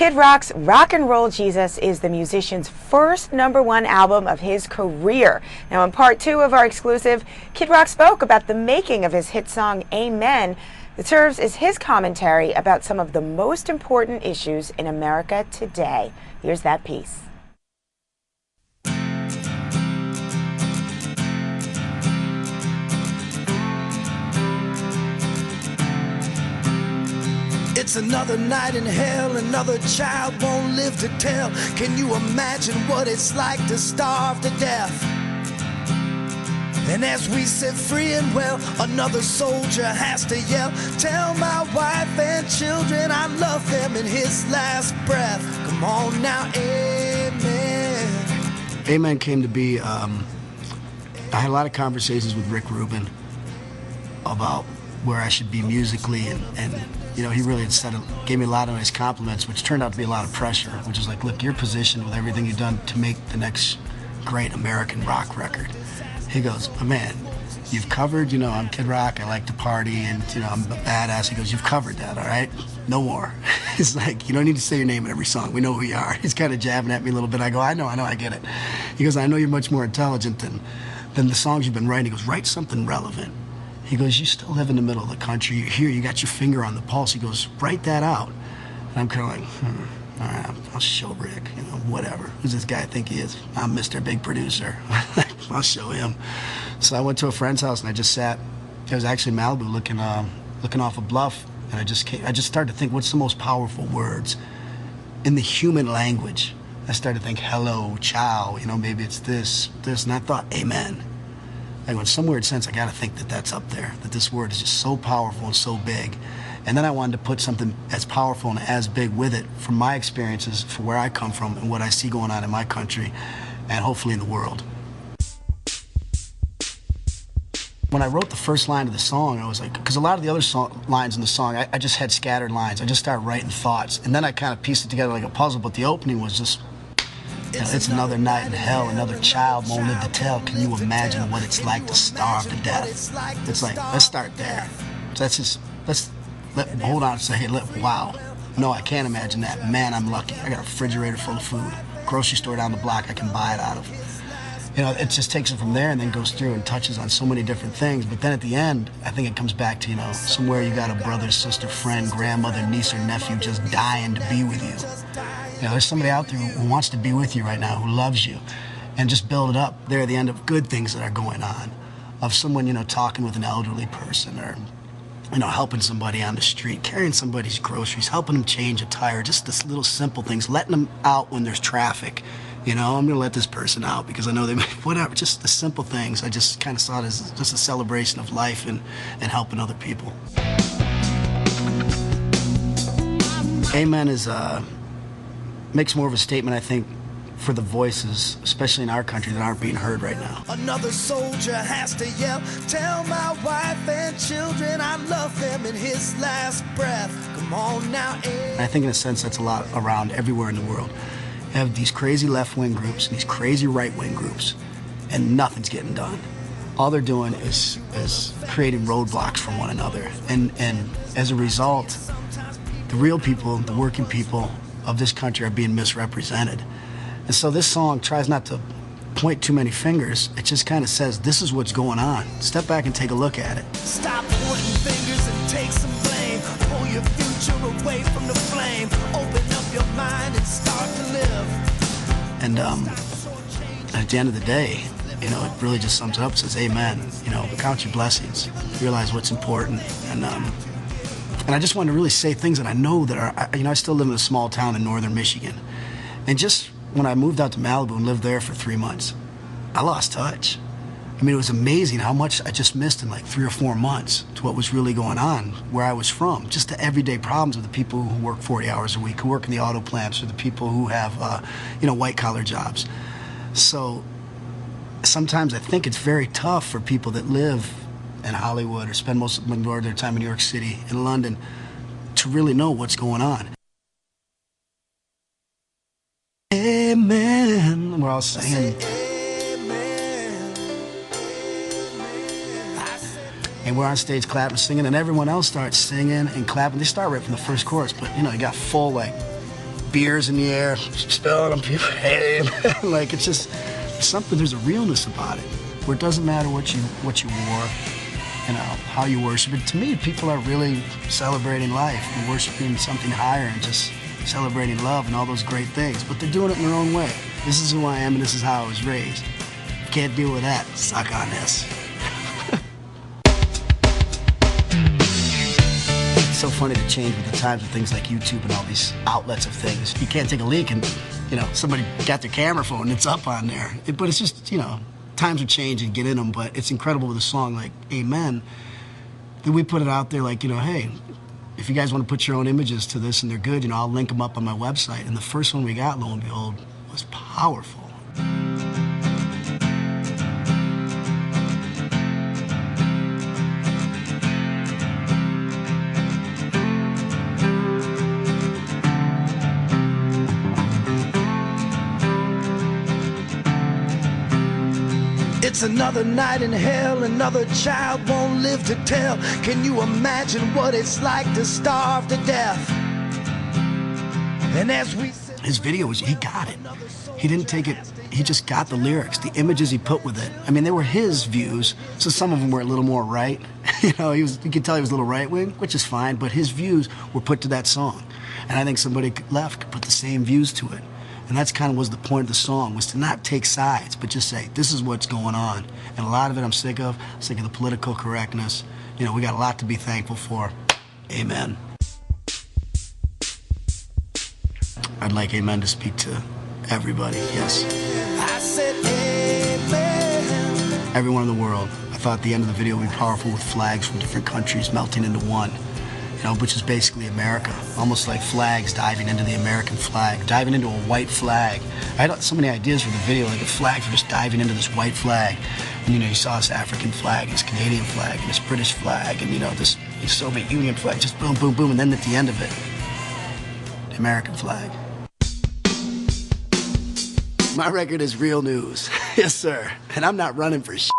Kid Rock's Rock and Roll Jesus is the musician's first #1 album of his career. Now in part 2 of our exclusive, Kid Rock spoke about the making of his hit song Amen that serves as his commentary about some of the most important issues in America today. Here's that piece. It's another night in hell, another child won't live to tell. Can you imagine what it's like to starve to death? And as we sit free and well, another soldier has to yell, tell my wife and children I love them in his last breath. Come on now, amen. Amen came to be, I had a lot of conversations with Rick Rubin about where I should be musically, and you know, he really gave me a lot of nice compliments, which turned out to be a lot of pressure, which is like, look, you're positioned with everything you've done to make the next great American rock record. He goes, oh, man, you've covered, you know, I'm Kid Rock, I like to party, and, you know, I'm a badass. He goes, you've covered that, all right? No more. He's like, you don't need to say your name in every song. We know who you are. He's kind of jabbing at me a little bit. I go, I know, I get it. He goes, I know you're much more intelligent than the songs you've been writing. He goes, write something relevant. He goes, you still live in the middle of the country. You're here, you got your finger on the pulse. He goes, write that out. And I'm kind of like, all right, I'll show Rick, you know, whatever. Who's this guy think he is? I'm Mr. Big Producer. I'll show him. So I went to a friend's house and I just sat. I was actually in Malibu looking off a bluff, and I just started to think, what's the most powerful words in the human language? I started to think, hello, ciao, you know, maybe it's this, and I thought, amen. Like, in some weird sense, I got to think that that's up there, that this word is just so powerful and so big. And then I wanted to put something as powerful and as big with it from my experiences, for where I come from and what I see going on in my country and hopefully in the world. When I wrote the first line of the song, I was like, because a lot of the other lines in the song, I just had scattered lines. I just started writing thoughts. And then I kind of pieced it together like a puzzle, but the opening was just, it's another night in hell, another child won't live to tell. Can you imagine what it's like to starve to death? It's like, let's start there. So that's just, hold on and say, hey, wow. No, I can't imagine that. Man, I'm lucky. I got a refrigerator full of food. Grocery store down the block I can buy it out of. You know, it just takes it from there and then goes through and touches on so many different things. But then at the end, I think it comes back to, you know, somewhere you got a brother, sister, friend, grandmother, niece, or nephew just dying to be with you. You know, there's somebody out there who wants to be with you right now, who loves you, and just build it up there at the end of good things that are going on, of someone, you know, talking with an elderly person, or, you know, helping somebody on the street, carrying somebody's groceries, helping them change a tire, just this little simple things, letting them out when there's traffic. You know, I'm going to let this person out because I know they may, whatever, just the simple things. I just kind of saw it as just a celebration of life and helping other people. Amen is, makes more of a statement, I think, for the voices, especially in our country, that aren't being heard right now. Another soldier has to yell, tell my wife and children I love them in his last breath. Come on now, I think in a sense that's a lot around everywhere in the world. You have these crazy left-wing groups and these crazy right-wing groups, and nothing's getting done. All they're doing is creating roadblocks for one another. And as a result, the real people, the working people of this country are being misrepresented. And so this song tries not to point too many fingers. It just kind of says, this is what's going on. Step back and take a look at it. Stop pointing fingers and take some blame. Pull your future away from the flame. Open up your mind and start to live. And at the end of the day, you know, it really just sums it up. It says, amen. You know, count your blessings. Realize what's important. And I just wanted to really say things that I know that are, you know, I still live in a small town in northern Michigan. And just when I moved out to Malibu and lived there for 3 months, I lost touch. I mean, it was amazing how much I just missed in like 3 or 4 months to what was really going on where I was from. Just the everyday problems of the people who work 40 hours a week, who work in the auto plants, or the people who have, you know, white-collar jobs. So sometimes I think it's very tough for people that live in Hollywood or spend most of their time in New York City, in London, to really know what's going on. Amen. We're all singing. And we're on stage clapping, singing, and everyone else starts singing and clapping. They start right from the first chorus, but, you know, you got full, like, beers in the air, spilling them, people, hey, like it's just something. There's a realness about it, where it doesn't matter what you wore, you know, how you worship it. To me, people are really celebrating life and worshiping something higher and just celebrating love and all those great things. But they're doing it in their own way. This is who I am and this is how I was raised. Can't deal with that. Suck on this. It's so funny to change with the times with things like YouTube and all these outlets of things. You can't take a leak and, you know, somebody got their camera phone and it's up on there. But it's just, you know, times are changing, get in them. But it's incredible with a song like Amen that we put it out there like, you know, hey, if you guys want to put your own images to this and they're good, you know, I'll link them up on my website. And the first one we got, lo and behold, was powerful. It's another night in hell, another child won't live to tell. Can you imagine what it's like to starve to death? And as we his video was, he got it. He didn't take it, he just got the lyrics, the images he put with it. I mean, they were his views, so some of them were a little more right. You know, you could tell he was a little right-wing, which is fine, but his views were put to that song. And I think somebody left could put the same views to it. And that's kind of was the point of the song, was to not take sides, but just say, this is what's going on. And a lot of it I'm sick of. I'm sick of the political correctness. You know, we got a lot to be thankful for. Amen. I'd like Amen to speak to everybody, yes. I said amen. Everyone in the world. I thought the end of the video would be powerful with flags from different countries melting into one. You know, which is basically America. Almost like flags diving into the American flag, diving into a white flag. I had so many ideas for the video, like the flags were just diving into this white flag. And, you know, you saw this African flag, this Canadian flag, and this British flag, and, you know, this Soviet Union flag, just boom, boom, boom, and then at the end of it, the American flag. My record is real news. Yes, sir. And I'm not running for shit.